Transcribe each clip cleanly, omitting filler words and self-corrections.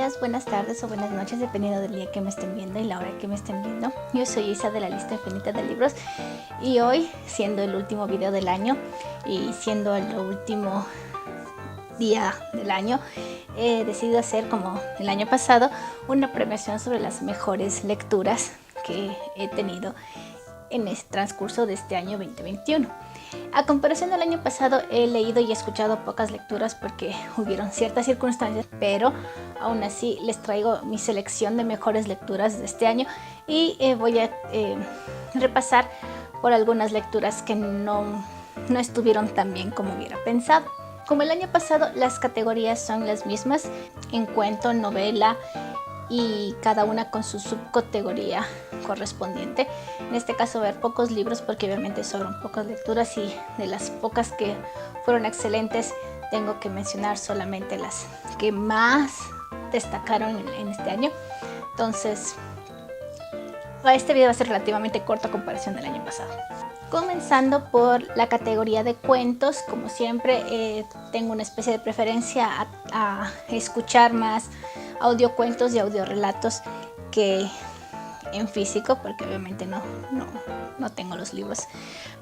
días, buenas tardes o buenas noches, dependiendo del día que me estén viendo y la hora que me estén viendo. Yo soy Isa de la lista infinita de libros y hoy, siendo el último video del año y siendo el último día del año, he decidido hacer, como el año pasado, una premiación sobre las mejores lecturas que he tenido en el transcurso de este año 2021. A comparación del año pasado, he leído y escuchado pocas lecturas porque hubieron ciertas circunstancias, pero aún así les traigo mi selección de mejores lecturas de este año y voy a repasar por algunas lecturas que no estuvieron tan bien como hubiera pensado. Como el año pasado, las categorías son las mismas en cuento, novela y cada una con su subcategoría correspondiente. En este caso ver pocos libros porque obviamente sobran pocas lecturas y de las pocas que fueron excelentes tengo que mencionar solamente las que más destacaron en este año. Entonces este video va a ser relativamente corto a comparación del año pasado. Comenzando por la categoría de cuentos, como siempre tengo una especie de preferencia a escuchar más audiocuentos y audiorelatos que en físico, porque obviamente no tengo los libros.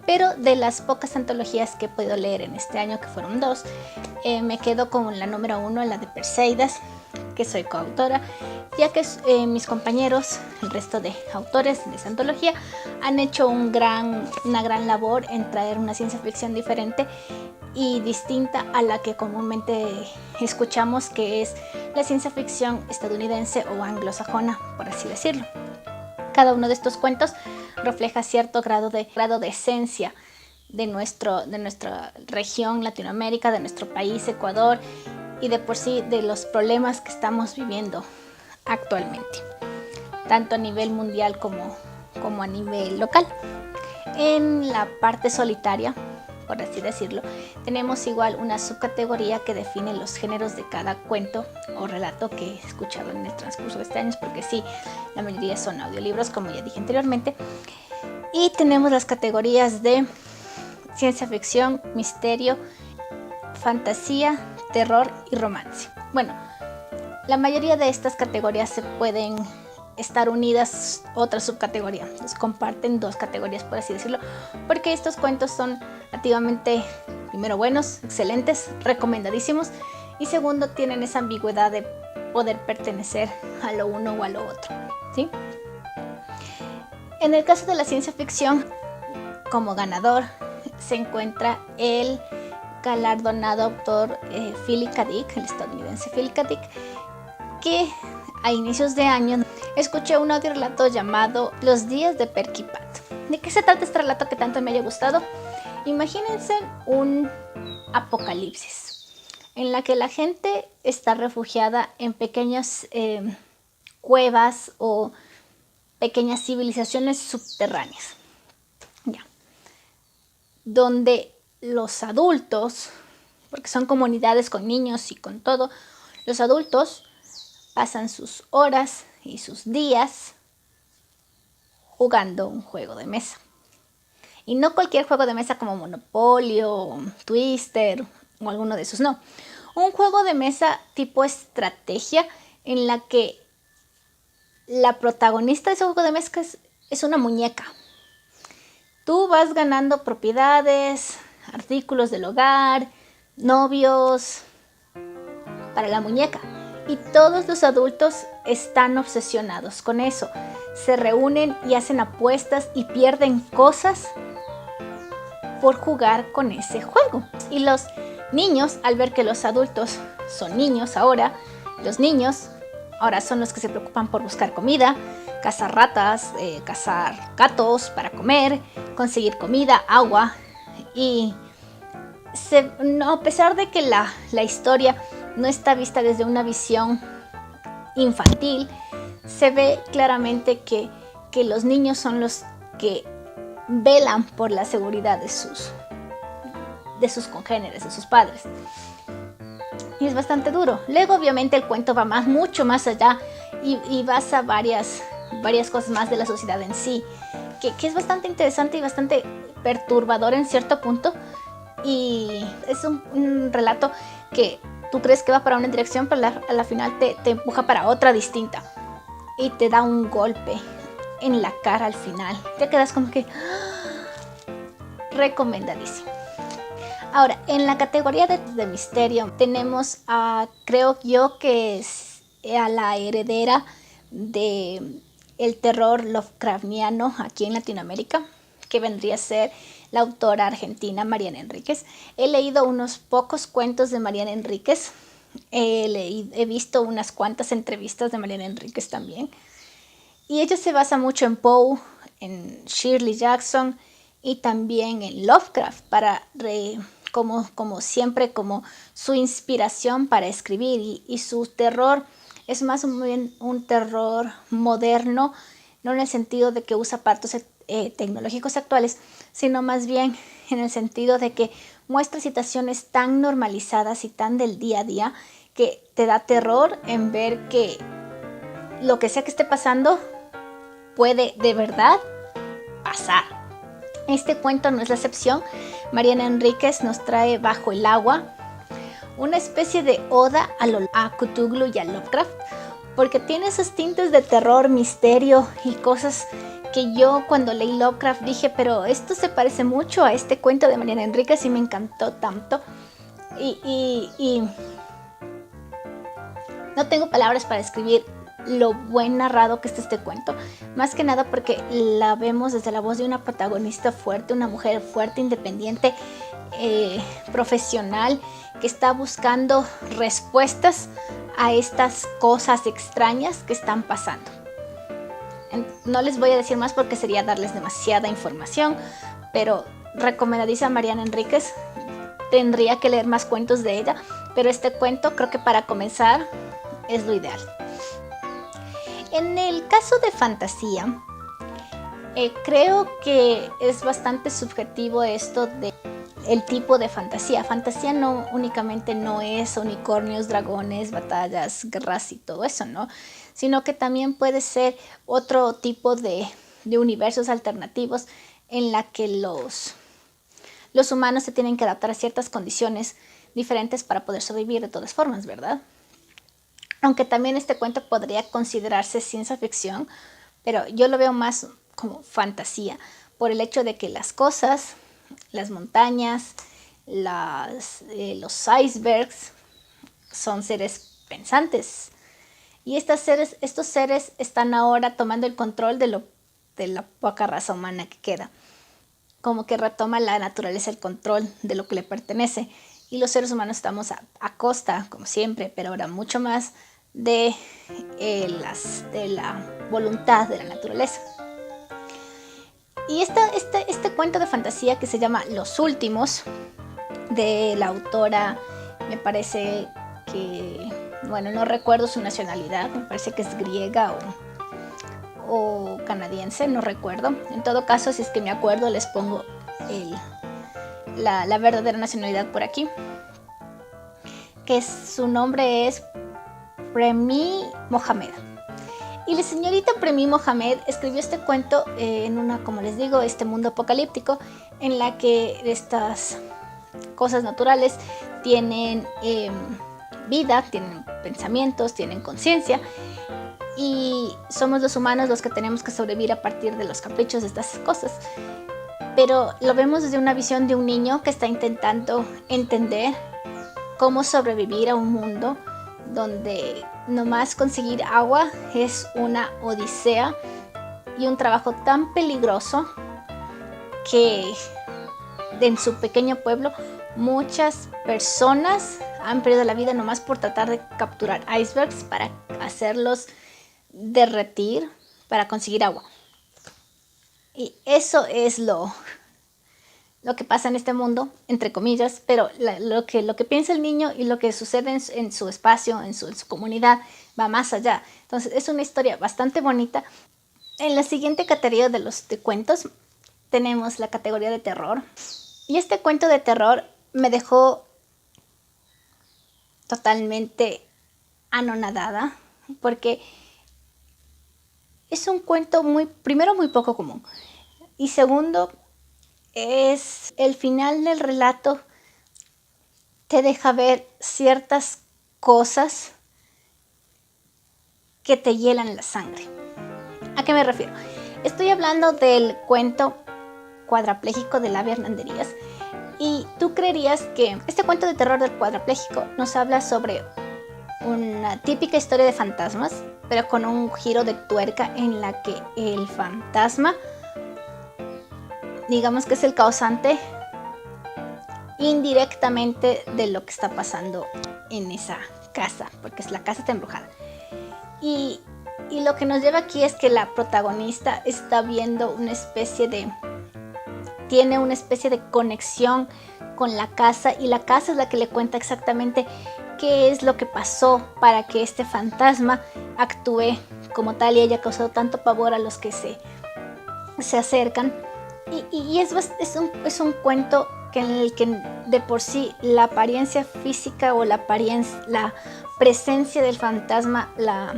Pero de las pocas antologías que he podido leer en este año, que fueron dos, me quedo con la número 1, la de Perseidas, que soy coautora, ya que mis compañeros, el resto de autores de esa antología, han hecho una gran labor en traer una ciencia ficción diferente y distinta a la que comúnmente escuchamos, que es la ciencia ficción estadounidense o anglosajona, por así decirlo. Cada uno de estos cuentos refleja cierto grado de esencia de nuestra región Latinoamérica, de nuestro país Ecuador, y de por sí de los problemas que estamos viviendo actualmente, tanto a nivel mundial como a nivel local. En la parte solitaria, por así decirlo, tenemos igual una subcategoría que define los géneros de cada cuento o relato que he escuchado en el transcurso de este año, porque sí, la mayoría son audiolibros, como ya dije anteriormente. Y tenemos las categorías de ciencia ficción, misterio, fantasía, terror y romance. Bueno, la mayoría de estas categorías se pueden estar unidas a otra subcategoría. Entonces comparten dos categorías, por así decirlo, porque estos cuentos son relativamente, primero, buenos, excelentes, recomendadísimos, y segundo, tienen esa ambigüedad de poder pertenecer a lo uno o a lo otro, ¿sí? En el caso de la ciencia ficción, como ganador se encuentra el galardonado autor Philip K. Dick, el estadounidense Philip K. Dick, que a inicios de año escuché un audiorelato llamado Los días de Perky Pat. ¿De qué se trata este relato que tanto me haya gustado? Imagínense un apocalipsis en la que la gente está refugiada en pequeñas cuevas o pequeñas civilizaciones subterráneas, ya, donde los adultos, porque son comunidades con niños y con todo, los adultos pasan sus horas y sus días jugando un juego de mesa. Y no cualquier juego de mesa como Monopolio, Twister o alguno de esos, no. Un juego de mesa tipo estrategia en la que la protagonista de ese juego de mesa es una muñeca. Tú vas ganando propiedades, artículos del hogar, novios para la muñeca. Y todos los adultos están obsesionados con eso. Se reúnen y hacen apuestas y pierden cosas por jugar con ese juego. Y los niños, al ver que los adultos son niños ahora, los niños ahora son los que se preocupan por buscar comida, cazar ratas, cazar gatos para comer, conseguir comida, agua. Y a pesar de que la historia no está vista desde una visión infantil, se ve claramente que los niños son los que velan por la seguridad de sus congéneres, de sus padres. Y es bastante duro. Luego obviamente el cuento va mucho más allá y basa varias cosas más de la sociedad en sí, que es bastante interesante y bastante perturbador en cierto punto. Y es un relato que tú crees que va para una dirección, pero a la final te empuja para otra distinta y te da un golpe en la cara al final. Te quedas como que recomendadísimo. Ahora, en la categoría de misterio tenemos creo yo que es a la heredera de el terror Lovecraftiano aquí en Latinoamérica, que vendría a ser la autora argentina Mariana Enríquez. He leído unos pocos cuentos de Mariana Enríquez, he visto unas cuantas entrevistas de Mariana Enríquez también, y ella se basa mucho en Poe, en Shirley Jackson y también en Lovecraft como siempre, como su inspiración para escribir, y su terror es más un terror moderno, no en el sentido de que usa aparatos tecnológicos actuales, sino más bien en el sentido de que muestra situaciones tan normalizadas y tan del día a día que te da terror en ver que lo que sea que esté pasando puede de verdad pasar. Este cuento no es la excepción. Mariana Enríquez nos trae Bajo el agua, una especie de oda a Cthulhu y a Lovecraft, porque tiene esos tintes de terror, misterio y cosas que yo cuando leí Lovecraft dije, pero esto se parece mucho a este cuento de Mariana Enríquez y me encantó tanto. Y no tengo palabras para describir lo buen narrado que está este cuento, más que nada porque la vemos desde la voz de una protagonista fuerte, una mujer fuerte, independiente, profesional, que está buscando respuestas a estas cosas extrañas que están pasando. No les voy a decir más porque sería darles demasiada información, pero recomendadísima Mariana Enríquez. Tendría que leer más cuentos de ella, pero este cuento creo que para comenzar es lo ideal. En el caso de fantasía, creo que es bastante subjetivo esto de el tipo de fantasía. Fantasía no únicamente no es unicornios, dragones, batallas, guerras y todo eso, ¿no? Sino que también puede ser otro tipo de universos alternativos en la que los humanos se tienen que adaptar a ciertas condiciones diferentes para poder sobrevivir de todas formas, ¿verdad? Aunque también este cuento podría considerarse ciencia ficción, pero yo lo veo más como fantasía, por el hecho de que las cosas, las montañas, los icebergs, son seres pensantes. Y estos seres están ahora tomando el control de la poca raza humana que queda. Como que retoma la naturaleza el control de lo que le pertenece. Y los seres humanos estamos a costa, como siempre, pero ahora mucho más de la voluntad de la naturaleza. Y este cuento de fantasía que se llama Los Últimos, de la autora, me parece que, bueno, no recuerdo su nacionalidad, me parece que es griega o canadiense, no recuerdo. En todo caso, si es que me acuerdo, les pongo la verdadera nacionalidad por aquí, que su nombre es Premi Mohamed. Y la señorita Premi Mohamed escribió este cuento en como les digo, este mundo apocalíptico en la que estas cosas naturales tienen vida, tienen pensamientos, tienen conciencia, y somos los humanos los que tenemos que sobrevivir a partir de los caprichos de estas cosas. Pero lo vemos desde una visión de un niño que está intentando entender cómo sobrevivir a un mundo donde nomás conseguir agua es una odisea y un trabajo tan peligroso que en su pequeño pueblo muchas personas han perdido la vida nomás por tratar de capturar icebergs para hacerlos derretir para conseguir agua. Y eso es lo que pasa en este mundo, entre comillas, pero lo que piensa el niño y lo que sucede en su espacio, en su comunidad, va más allá. Entonces es una historia bastante bonita. En la siguiente categoría de cuentos tenemos la categoría de terror. Y este cuento de terror me dejó totalmente anonadada, porque es un cuento primero muy poco común, y segundo, es el final del relato te deja ver ciertas cosas que te hielan la sangre. ¿A qué me refiero? Estoy hablando del cuento Cuadrapléjico de Lavia Hernández Díaz. Y tú creerías que este cuento de terror del cuadrapléjico nos habla sobre una típica historia de fantasmas, pero con un giro de tuerca en la que el fantasma, digamos que es el causante indirectamente de lo que está pasando en esa casa, porque la casa está embrujada. Y lo que nos lleva aquí es que la protagonista está viendo tiene una especie de conexión con la casa, y la casa es la que le cuenta exactamente qué es lo que pasó para que este fantasma actúe como tal y haya causado tanto pavor a los que se acercan. Y es un cuento en el que de por sí la apariencia física o la presencia del fantasma, la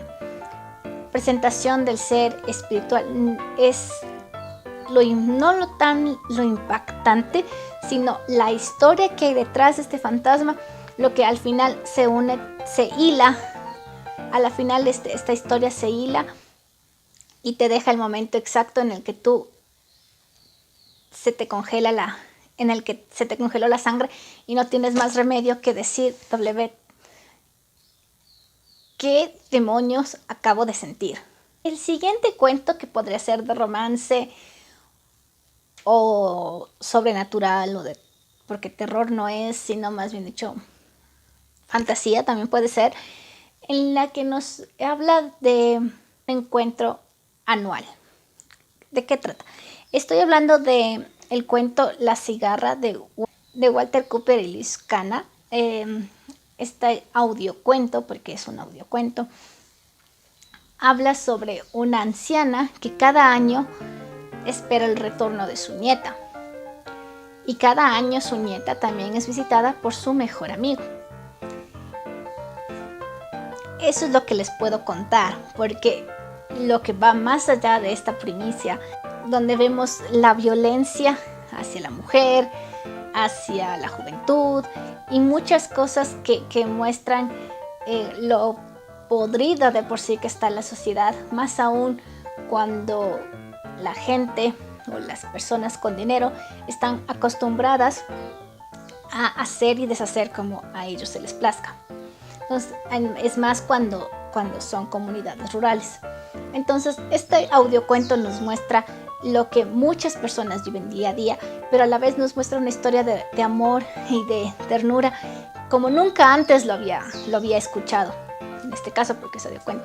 presentación del ser espiritual es no lo impactante, sino la historia que hay detrás de este fantasma, lo que al final se hila, a la final esta historia se hila y te deja el momento exacto en el que se te congeló la sangre y no tienes más remedio que decir: ¿qué demonios acabo de sentir? El siguiente cuento, que podría ser de romance o sobrenatural, porque terror no es, sino más bien dicho fantasía también puede ser, en la que nos habla de un encuentro anual. ¿De qué trata? Estoy hablando de el cuento La cigarra de Walter Cooper y Liz Cana. Este audiocuento, porque es un audiocuento, habla sobre una anciana que cada año espera el retorno de su nieta. Y cada año su nieta también es visitada por su mejor amigo. Eso es lo que les puedo contar, porque lo que va más allá de esta primicia, donde vemos la violencia hacia la mujer, hacia la juventud y muchas cosas que muestran lo podrida de por sí que está la sociedad, más aún cuando la gente o las personas con dinero están acostumbradas a hacer y deshacer como a ellos se les plazca. Entonces, es más cuando son comunidades rurales. Entonces, este audiocuento nos muestra lo que muchas personas viven día a día, pero a la vez nos muestra una historia de amor y de ternura como nunca antes lo había escuchado. En este caso, porque es audiocuento.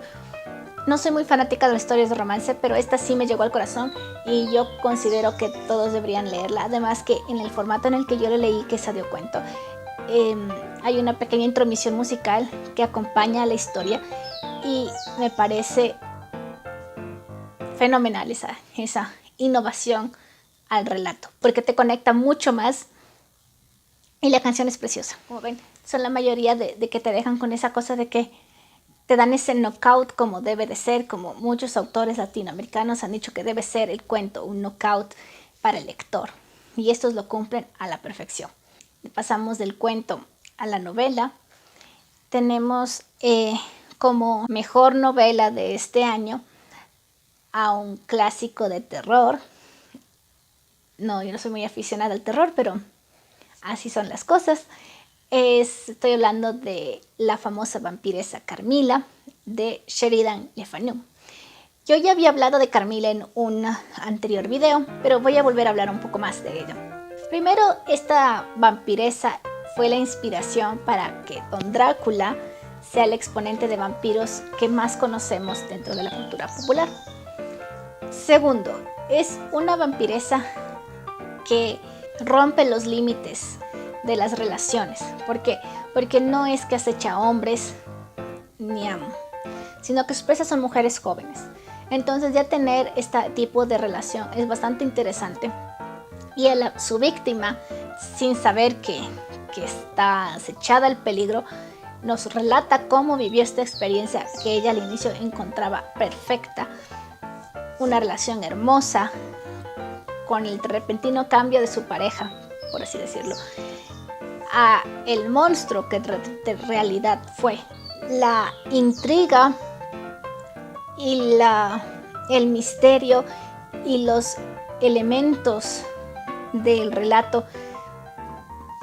No soy muy fanática de las historias de romance, pero esta sí me llegó al corazón y yo considero que todos deberían leerla. Además que en el formato en el que yo lo leí, que es audiocuento, hay una pequeña intromisión musical que acompaña a la historia y me parece fenomenal esa innovación al relato, porque te conecta mucho más y la canción es preciosa. Como ven, son la mayoría de que te dejan con esa cosa de que te dan ese knockout como debe de ser, como muchos autores latinoamericanos han dicho que debe ser el cuento, un knockout para el lector. Y estos lo cumplen a la perfección. Pasamos del cuento a la novela. Tenemos como mejor novela de este año a un clásico de terror. No, yo no soy muy aficionada al terror, pero así son las cosas. Estoy hablando de la famosa vampiresa Carmila de Sheridan Le Fanu. Yo ya había hablado de Carmila en un anterior video, pero voy a volver a hablar un poco más de ello. Primero, esta vampiresa fue la inspiración para que Don Drácula sea el exponente de vampiros que más conocemos dentro de la cultura popular. Segundo, es una vampiresa que rompe los límites de las relaciones. ¿Por qué? Porque no es que acecha a hombres ni a, sino que sus presas son mujeres jóvenes. Entonces ya tener este tipo de relación es bastante interesante. Y su víctima, sin saber que está acechada el peligro, nos relata cómo vivió esta experiencia que ella al inicio encontraba perfecta. Una relación hermosa con el repentino cambio de su pareja, por así decirlo. a el monstruo que de realidad fue. La intriga y el misterio y los elementos del relato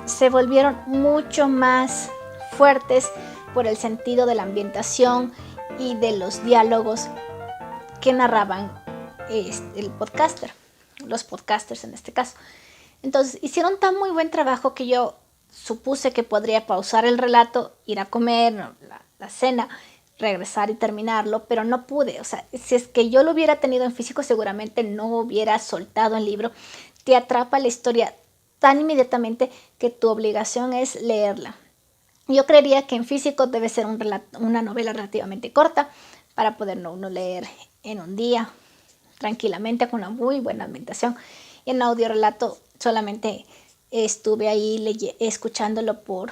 se volvieron mucho más fuertes por el sentido de la ambientación y de los diálogos que narraban los podcasters en este caso. Entonces hicieron tan muy buen trabajo que yo supuse que podría pausar el relato, ir a comer la cena, regresar y terminarlo, pero no pude. O sea, si es que yo lo hubiera tenido en físico, seguramente no hubiera soltado el libro. Te atrapa la historia tan inmediatamente que tu obligación es leerla. Yo creería que en físico debe ser una novela relativamente corta para poderlo uno leer en un día tranquilamente con una muy buena ambientación. Y en audio relato solamente estuve ahí escuchándolo por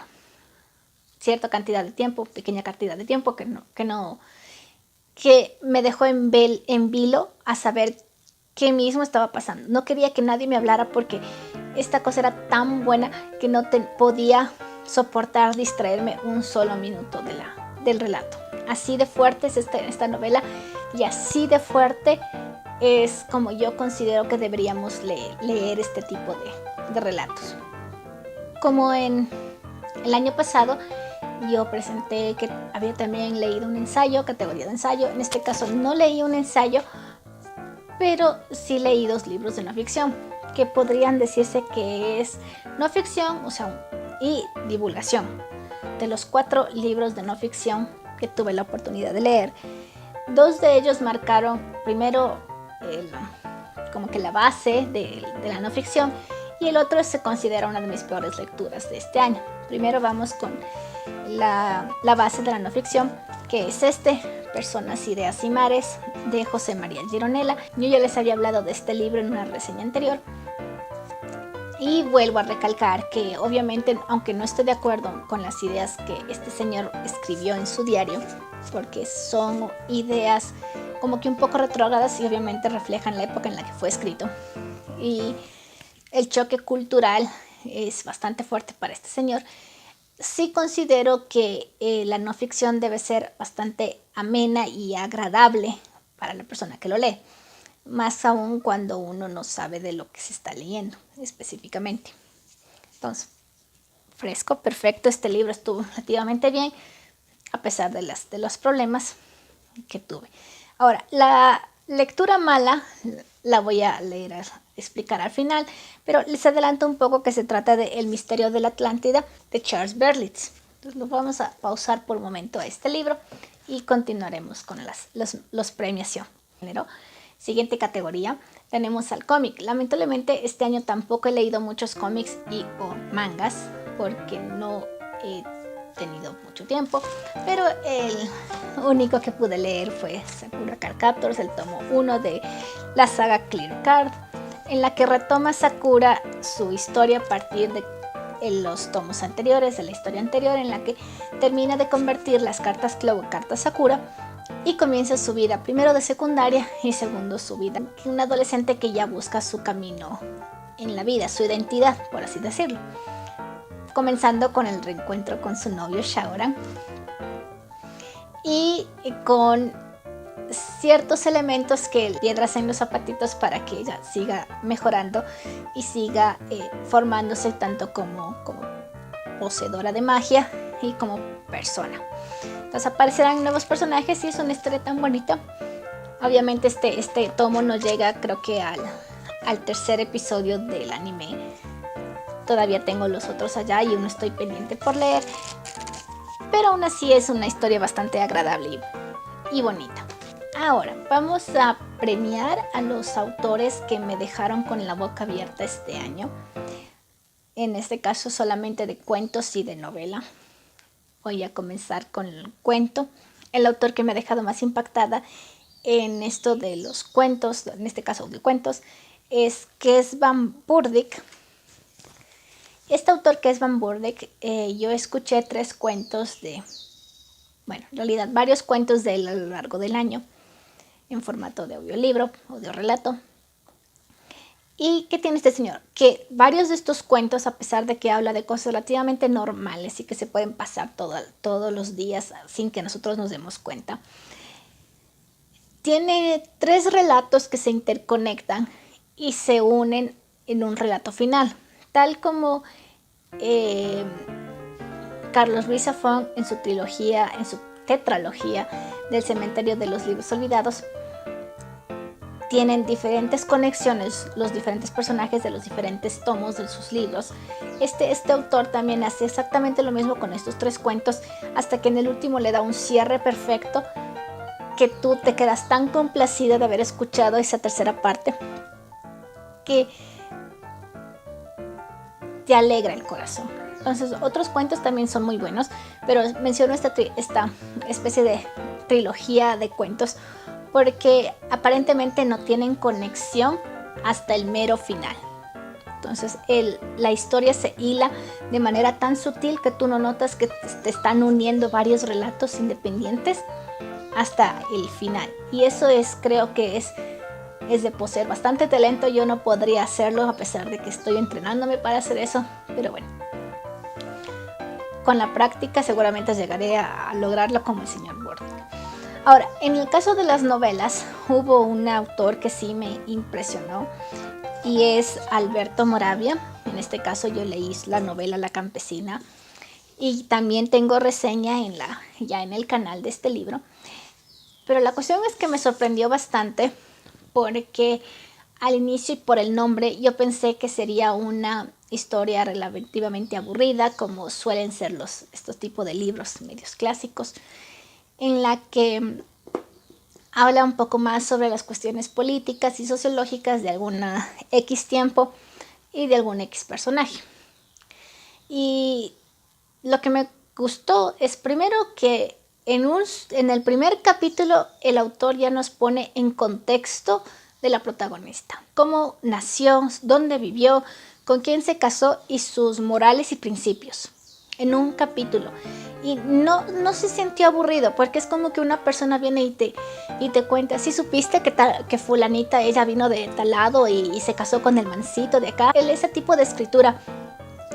cierta cantidad de tiempo, pequeña cantidad de tiempo que me dejó en vilo a saber qué mismo estaba pasando. No quería que nadie me hablara porque esta cosa era tan buena que no podía soportar distraerme un solo minuto del relato. Así de fuerte es esta novela y así de fuerte es como yo considero que deberíamos leer este tipo de relatos. Como en el año pasado yo presenté que había también leído un ensayo, categoría de ensayo. En este caso no leí un ensayo, pero sí leí 2 libros de no ficción, que podrían decirse que es no ficción, o sea, y divulgación. De los 4 libros de no ficción que tuve la oportunidad de leer, 2 de ellos marcaron primero como que la base de la no ficción, y el otro se considera una de mis peores lecturas de este año. Primero vamos con la base de la no ficción, que es Personas, Ideas y Mares, de José María Gironella. Yo ya les había hablado de este libro en una reseña anterior y vuelvo a recalcar que obviamente, aunque no estoy de acuerdo con las ideas que este señor escribió en su diario, porque son ideas como que un poco retrógradas y obviamente reflejan la época en la que fue escrito, y el choque cultural es bastante fuerte para este señor, sí considero que la no ficción debe ser bastante amena y agradable para la persona que lo lee, más aún cuando uno no sabe de lo que se está leyendo específicamente. Entonces, fresco, perfecto, este libro estuvo relativamente bien a pesar de los problemas que tuve. Ahora, la lectura mala la voy a explicar al final, pero les adelanto un poco que se trata de El misterio de la Atlántida de Charles Berlitz. Entonces lo vamos a pausar por un momento a este libro y continuaremos con los premiación. Siguiente categoría, tenemos al cómic. Lamentablemente este año tampoco he leído muchos cómics o mangas porque no he tenido mucho tiempo, pero el único que pude leer fue Sakura Card Captors, el tomo 1 de la saga Clear Card, en la que retoma Sakura su historia a partir de los tomos anteriores, de la historia anterior, en la que termina de convertir las cartas Clow en cartas Sakura y comienza su vida, primero de secundaria y segundo su vida, un adolescente que ya busca su camino en la vida, su identidad, por así decirlo, comenzando con el reencuentro con su novio Shaoran y con ciertos elementos que piedras en los zapatitos para que ella siga mejorando y siga formándose tanto como poseedora de magia y como persona. Entonces aparecerán nuevos personajes y es una historia tan bonita. Obviamente este tomo no llega, creo que al 3er episodio del anime. Todavía tengo los otros allá y uno estoy pendiente por leer, pero aún así es una historia bastante agradable y bonita. Ahora vamos a premiar a los autores que me dejaron con la boca abierta este año. En este caso solamente de cuentos y de novela. Voy a comenzar con el cuento. El autor que me ha dejado más impactada en esto de los cuentos, en este caso de cuentos, es Kes van Burdik. Este autor, Kes van Burdik, yo escuché 3 cuentos en realidad varios cuentos de él a lo largo del año en formato de audiolibro, audiorelato. ¿Y qué tiene este señor? Que varios de estos cuentos, a pesar de que habla de cosas relativamente normales y que se pueden pasar todos los días sin que nosotros nos demos cuenta, tiene 3 relatos que se interconectan y se unen en un relato final, tal como Carlos Ruiz Zafón en su trilogía, en su tetralogía del Cementerio de los Libros Olvidados. Tienen diferentes conexiones los diferentes personajes de los diferentes tomos de sus libros. Este autor también hace exactamente lo mismo con estos 3 cuentos, hasta que en el último le da un cierre perfecto que tú te quedas tan complacida de haber escuchado esa tercera parte que te alegra el corazón. Entonces, otros cuentos también son muy buenos, pero menciono esta especie de trilogía de cuentos porque aparentemente no tienen conexión hasta el mero final. Entonces la historia se hila de manera tan sutil que tú no notas que te están uniendo varios relatos independientes hasta el final. Y eso creo que es de poseer bastante talento. Yo no podría hacerlo a pesar de que estoy entrenándome para hacer eso, pero bueno, con la práctica seguramente llegaré a lograrlo como el señor Burdick. Ahora, en el caso de las novelas, hubo un autor que sí me impresionó y es Alberto Moravia. En este caso yo leí la novela La Campesina y también tengo reseña ya en el canal de este libro. Pero la cuestión es que me sorprendió bastante porque al inicio y por el nombre yo pensé que sería una historia relativamente aburrida, como suelen ser estos tipos de libros medios clásicos, en la que habla un poco más sobre las cuestiones políticas y sociológicas de alguna X tiempo y de algún X personaje. Y lo que me gustó es primero que en el primer capítulo el autor ya nos pone en contexto de la protagonista, cómo nació, dónde vivió, con quién se casó y sus morales y principios en un capítulo. Y no se sintió aburrido porque es como que una persona viene y te cuenta, si supiste que fulanita, ella vino de tal lado y se casó con el mancito de acá. Ese tipo de escritura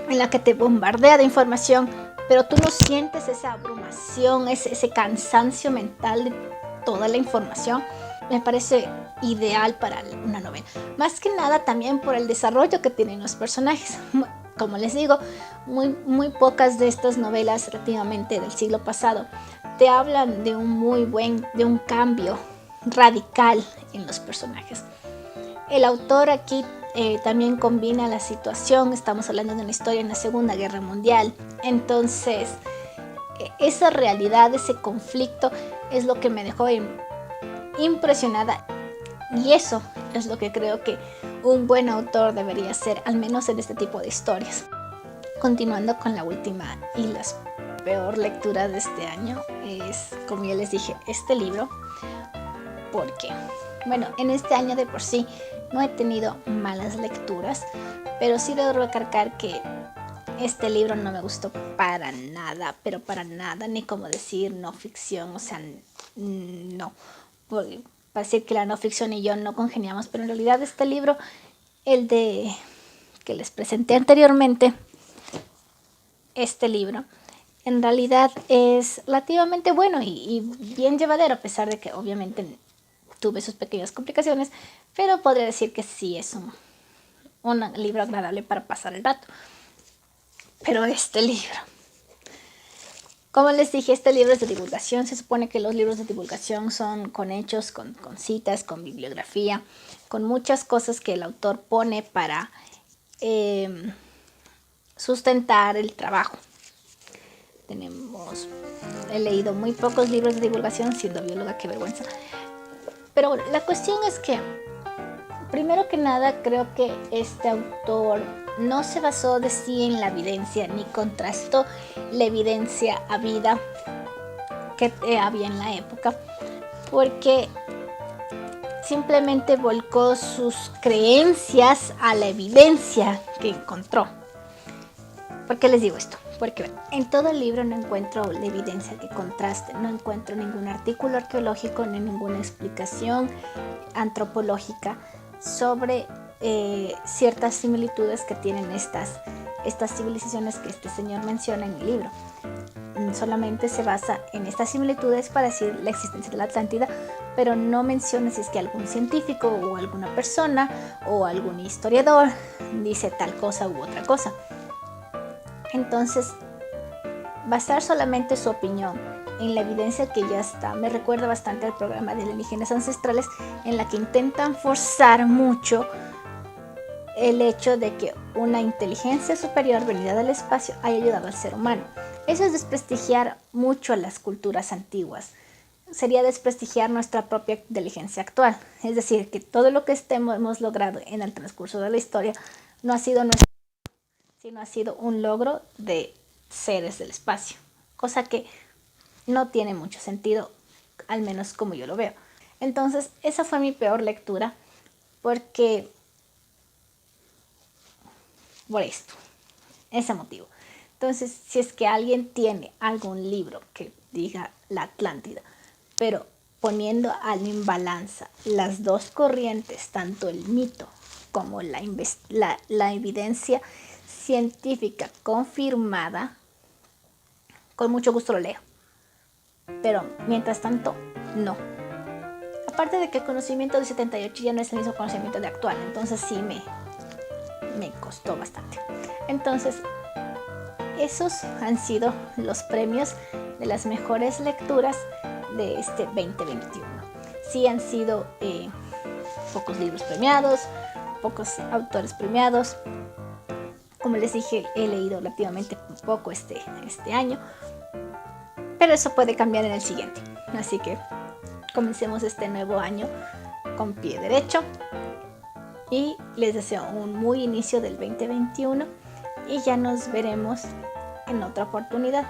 en la que te bombardea de información, pero tú no sientes esa abrumación, ese cansancio mental de toda la información. Me parece ideal para una novela. Más que nada también por el desarrollo que tienen los personajes. Como les digo, muy pocas de estas novelas relativamente del siglo pasado te hablan de un cambio radical en los personajes. El autor aquí también combina la situación, estamos hablando de una historia en la Segunda Guerra Mundial, entonces esa realidad, ese conflicto es lo que me dejó impresionada y eso es lo que creo que un buen autor debería hacer, al menos en este tipo de historias. Continuando con la última y la peor lectura de este año es, como ya les dije, este libro, porque bueno, en este año de por sí no he tenido malas lecturas, pero sí debo recalcar que este libro no me gustó para nada, pero para nada, ni como decir no ficción, o sea, no. Para decir que la no ficción y yo no congeniamos, pero en realidad este libro, el de que les presenté anteriormente, este libro, en realidad es relativamente bueno y bien llevadero, a pesar de que obviamente tuve sus pequeñas complicaciones, pero podría decir que sí es un libro agradable para pasar el rato. Pero este libro, como les dije, este libro es de divulgación. Se supone que los libros de divulgación son con hechos, con citas, con bibliografía, con muchas cosas que el autor pone para sustentar el trabajo. He leído muy pocos libros de divulgación, siendo bióloga, qué vergüenza. Pero bueno, la cuestión es que, primero que nada, creo que este autor no se basó de sí en la evidencia, ni contrastó la evidencia habida que había en la época, porque simplemente volcó sus creencias a la evidencia que encontró. ¿Por qué les digo esto? Porque en todo el libro no encuentro la evidencia que contraste, no encuentro ningún artículo arqueológico ni ninguna explicación antropológica sobre ciertas similitudes que tienen estas civilizaciones que este señor menciona en el libro. Solamente se basa en estas similitudes para decir la existencia de la Atlántida, pero no menciona si es que algún científico o alguna persona o algún historiador dice tal cosa u otra cosa. Entonces, basar solamente su opinión en la evidencia que ya está me recuerda bastante al programa de alienígenas ancestrales, en la que intentan forzar mucho el hecho de que una inteligencia superior venida del espacio haya ayudado al ser humano. Eso es desprestigiar mucho a las culturas antiguas. Sería desprestigiar nuestra propia inteligencia actual. Es decir, que todo lo que hemos logrado en el transcurso de la historia no ha sido nuestro, sino ha sido un logro de seres del espacio. Cosa que no tiene mucho sentido, al menos como yo lo veo. Entonces, esa fue mi peor lectura, porque por esto, ese motivo. Entonces, si es que alguien tiene algún libro que diga la Atlántida, pero poniendo en balanza las dos corrientes, tanto el mito como la evidencia científica confirmada, con mucho gusto lo leo. Pero mientras tanto, no. Aparte de que el conocimiento de 78 ya no es el mismo conocimiento de actual, entonces sí me costó bastante. Entonces, esos han sido los premios de las mejores lecturas de este 2021. Sí han sido pocos libros premiados, pocos autores premiados. Como les dije, he leído relativamente poco este año, pero eso puede cambiar en el siguiente. Así que comencemos este nuevo año con pie derecho. Y les deseo un muy inicio del 2021 y ya nos veremos en otra oportunidad.